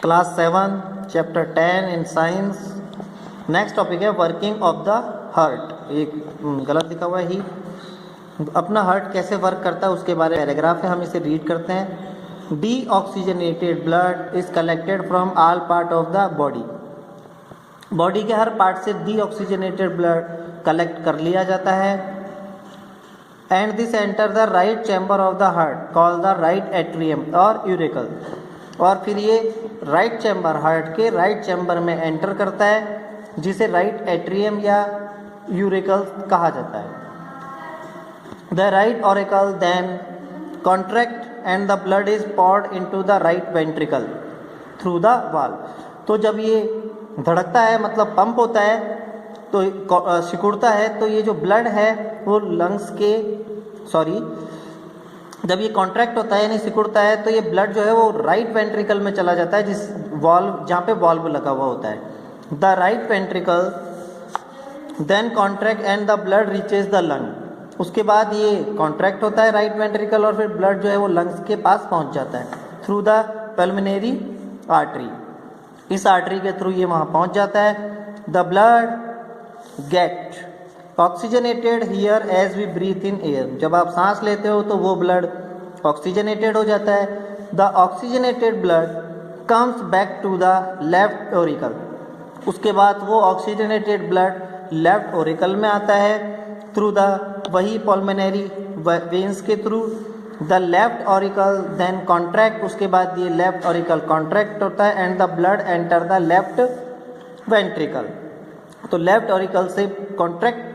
Class 7 chapter 10 in science. Next topic है working of the heart. एक गलत लिखा हुआ है ही। अपना हार्ट कैसे वर्क करता है उसके बारे में पैराग्राफ है, हम इसे रीड करते हैं। D oxygenated blood is collected from all part of the body. Body के हर पार्ट से डी ऑक्सीजनेटेड ब्लड कलेक्ट कर लिया जाता है। And this enter the right chamber of the heart call the right atrium और uracil. और फिर ये राइट चैम्बर, हार्ट के राइट चैम्बर में एंटर करता है, जिसे राइट एट्रियम या यूरिकल कहा जाता है। The right auricle then contract and the blood is poured into the right ventricle through the valve. तो जब ये धड़कता है, मतलब पंप होता है, तो सिकुड़ता है, तो ये जो ब्लड है वो लंग्स के जब ये कॉन्ट्रैक्ट होता है यानी सिकुड़ता है, तो ये ब्लड जो है वो राइट वेंट्रिकल में चला जाता है, जिस वाल्व जहाँ पे वाल्व लगा हुआ होता है। The right ventricle then contract and the blood reaches the lung. उसके बाद ये कॉन्ट्रैक्ट होता है राइट वेंट्रिकल और फिर ब्लड जो है वो लंग्स के पास पहुँच जाता है थ्रू द पल्मोनरी आर्टरी। इस आर्टरी के थ्रू ये वहाँ पहुँच जाता है। The blood get oxygenated here as we breathe in air. जब आप सांस लेते हो तो वो ब्लड ऑक्सीजनेटेड हो जाता है। The oxygenated blood comes back to the left auricle. उसके बाद वो ऑक्सीजनेटेड ब्लड लेफ्ट ओरिकल में आता है थ्रू द वही पल्मोनरी वेन्स के through. The left auricle then contract. उसके बाद ये लेफ्ट ऑरिकल कॉन्ट्रैक्ट होता है and the blood enter the left ventricle. तो लेफ्ट ऑरिकल से कॉन्ट्रैक्ट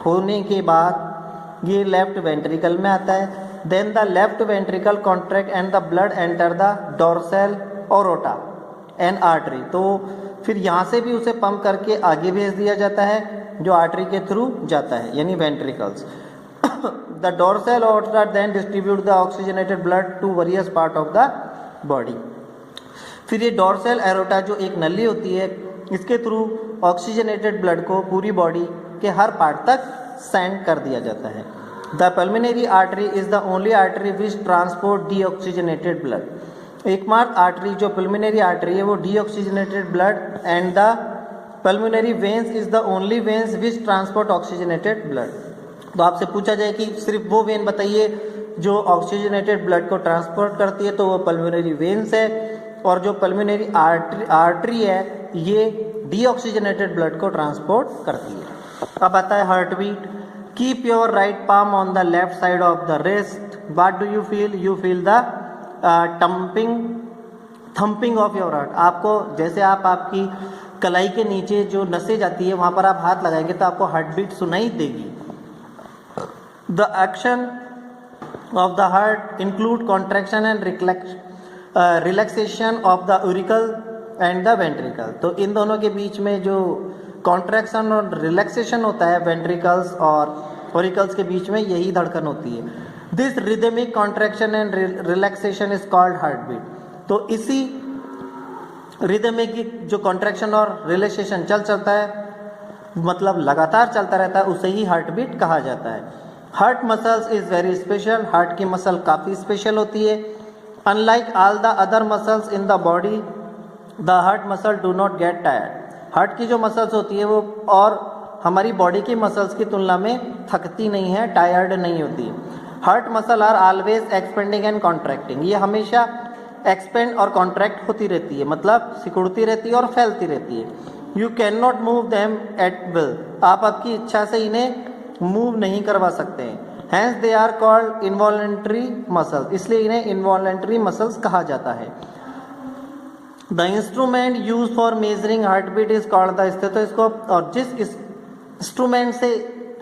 होने के बाद ये लेफ्ट वेंट्रिकल में आता है। Then the left ventricle contract and the blood enter the dorsal aorta and artery. तो फिर यहाँ से भी उसे पंप करके आगे भेज दिया जाता है, जो आर्टरी के थ्रू जाता है, यानी ventricles. The dorsal aorta then distribute the oxygenated blood to various part of the body. फिर ये डोर्सल एरोटा जो एक नली होती है, इसके थ्रू ऑक्सीजनेटेड ब्लड को पूरी बॉडी के हर पार्ट तक सेंड कर दिया जाता है। The pulmonary artery is the only artery which transport deoxygenated blood. एकमात्र आर्टरी जो पल्मोनरी आर्टरी है वो deoxygenated blood and the pulmonary veins is the only veins which transport oxygenated blood. तो आपसे पूछा जाए कि सिर्फ वो वेन बताइए जो ऑक्सीजनेटेड ब्लड को ट्रांसपोर्ट करती है, तो वो पल्मोनरी वेन्स है। और जो पल्मोनरी आर्टरी है ये डीऑक्सीजनेटेड ब्लड को ट्रांसपोर्ट करती है। अब आता है heart beat. Keep your right palm on the left side of the wrist. What do you feel? You feel the thumping of your heart. आपको जैसे आपकी कलाई के नीचे जो नसें जाती है वहाँ पर आप हाथ लगाएंगे तो आपको हार्ट बीट सुनाई देगी। The action of the heart include contraction and relaxation of the uracil and the ventricle. तो इन दोनों के बीच में जो कॉन्ट्रैक्शन और रिलैक्सेशन होता है वेंट्रिकल्स और ऑरिकल्स के बीच में, यही धड़कन होती है। This rhythmic contraction and relaxation is called heart beat. तो इसी रिदमिक जो कॉन्ट्रैक्शन और रिलैक्सेशन चलता है, मतलब लगातार चलता रहता है, उसे ही हार्ट बीट कहा जाता है। Heart muscles is very special. Heart की मसल काफ़ी स्पेशल होती है। Unlike all the other muscles in the body the heart muscle do not get tired. Heart की जो मसल्स होती है वो और हमारी बॉडी की मसल्स की तुलना में थकती नहीं है, टायर्ड नहीं होती। Heart muscle are always expanding and contracting. ये हमेशा एक्सपेंड और कॉन्ट्रैक्ट होती रहती है, मतलब सिकुड़ती रहती है और फैलती रहती है। You can not move them at will. आप आपकी इच्छा से इन्हें मूव नहीं करवा सकते हैं। Hence they are called involuntary muscles. इसलिए इन्हें इनवॉलेंट्री मसल्स कहा जाता है। The instrument use for measuring heart beat is called the stethoscope. और जिस इंस्ट्रूमेंट से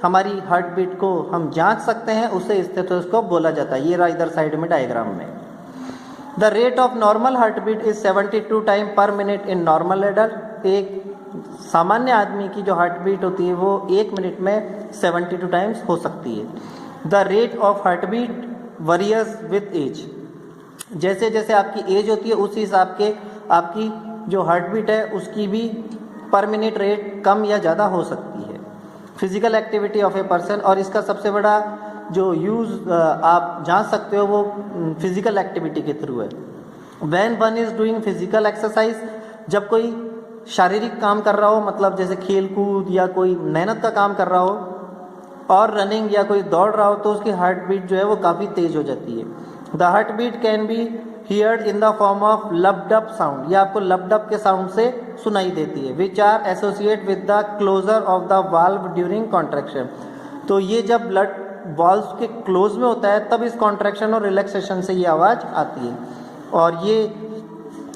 हमारी हार्ट बीट को हम जांच सकते हैं उसे स्टेथोस्कोप बोला जाता है। ये रहा इधर साइड में डायग्राम में। The rate of normal heart beat is 72 time per minute in normal adult. एक सामान्य आदमी की जो हार्ट बीट होती है वो 1 मिनट में 72 टाइम्स हो सकती है। The rate of heart beat varies with age. जैसे जैसे आपकी एज होती है उस हिसाब के आपकी जो हार्ट बीट है उसकी भी पर मिनट रेट कम या ज़्यादा हो सकती है। Physical activity of a person. और इसका सबसे बड़ा जो यूज़ आप जान सकते हो वो फिजिकल एक्टिविटी के थ्रू है। When one is doing physical exercise, जब कोई शारीरिक काम कर रहा हो, मतलब जैसे खेल कूद या कोई मेहनत का काम कर रहा हो, और रनिंग या कोई दौड़ रहा हो, तो उसकी हार्ट बीट जो है वो काफ़ी तेज हो जाती है. The heart beat can be heard in the form of lub dub sound, ये आपको लबडब के साउंड से सुनाई देती है. Which are associate with the closure of the valve during contraction. तो ये जब ब्लड वाल्व के क्लोज में होता है तब इस कॉन्ट्रैक्शन और रिलैक्सेशन से ये आवाज़ आती है. और ये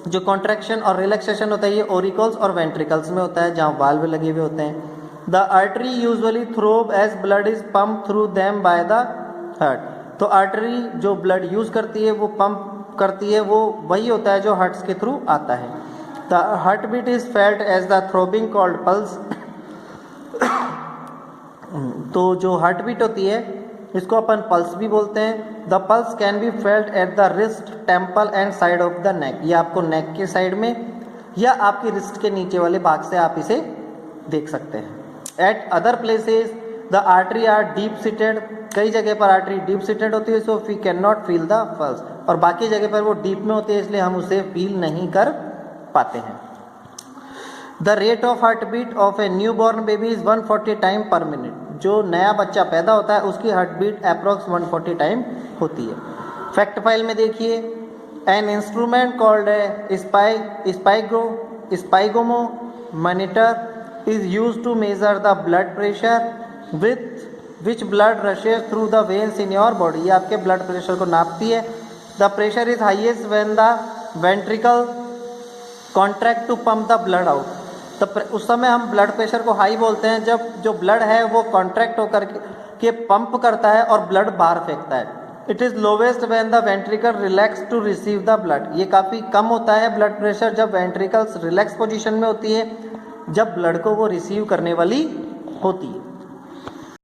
जो कॉन्ट्रैक्शन और रिलैक्सेशन होता है ये ओरिकल्स और वेंट्रिकल्स में होता है, जहाँ वाल्व लगे हुए होते हैं. The artery usually throb as blood is pump through them by the heart. तो आर्टरी जो ब्लड यूज करती है वो पंप करती है, वो वही होता है जो हार्ट्स के थ्रू आता है. The heart beat is felt as the throbbing called pulse. तो जो हार्ट बीट होती है इसको अपन पल्स भी बोलते हैं. The pulse can be felt at the wrist, temple and side of the neck. ये आपको नेक के साइड में या आपकी रिस्ट के नीचे वाले भाग से आप इसे देख सकते हैं. At other places the artery are deep seated. कई जगह पर आर्टरी डीप सीटेड होती है, so we can not feel the pulse. और बाकी जगह पर वो डीप में होती है, इसलिए हम उसे फील नहीं कर पाते हैं. The rate of heart beat of a new born baby is 140 time per minute. जो नया बच्चा पैदा होता है उसकी हार्ट बीट अप्रॉक्स 140 टाइम होती है. फैक्ट फाइल में देखिए, an instrument called sphygmomanometer is used to measure the blood pressure with which blood rushes through the veins in your body. ये आपके ब्लड प्रेशर को नापती है. The pressure is highest when the ventricle contract to pump the blood out. तो उस समय हम blood pressure को high बोलते हैं जब जो ब्लड है वो कॉन्ट्रैक्ट होकर के पंप करता है और ब्लड बाहर फेंकता है. It is lowest when the ventricle relax to receive the blood. ये काफ़ी कम होता है ब्लड प्रेशर जब वेंट्रिकल्स रिलैक्स पोजीशन में होती है, जब ब्लड को वो रिसीव करने वाली होती है.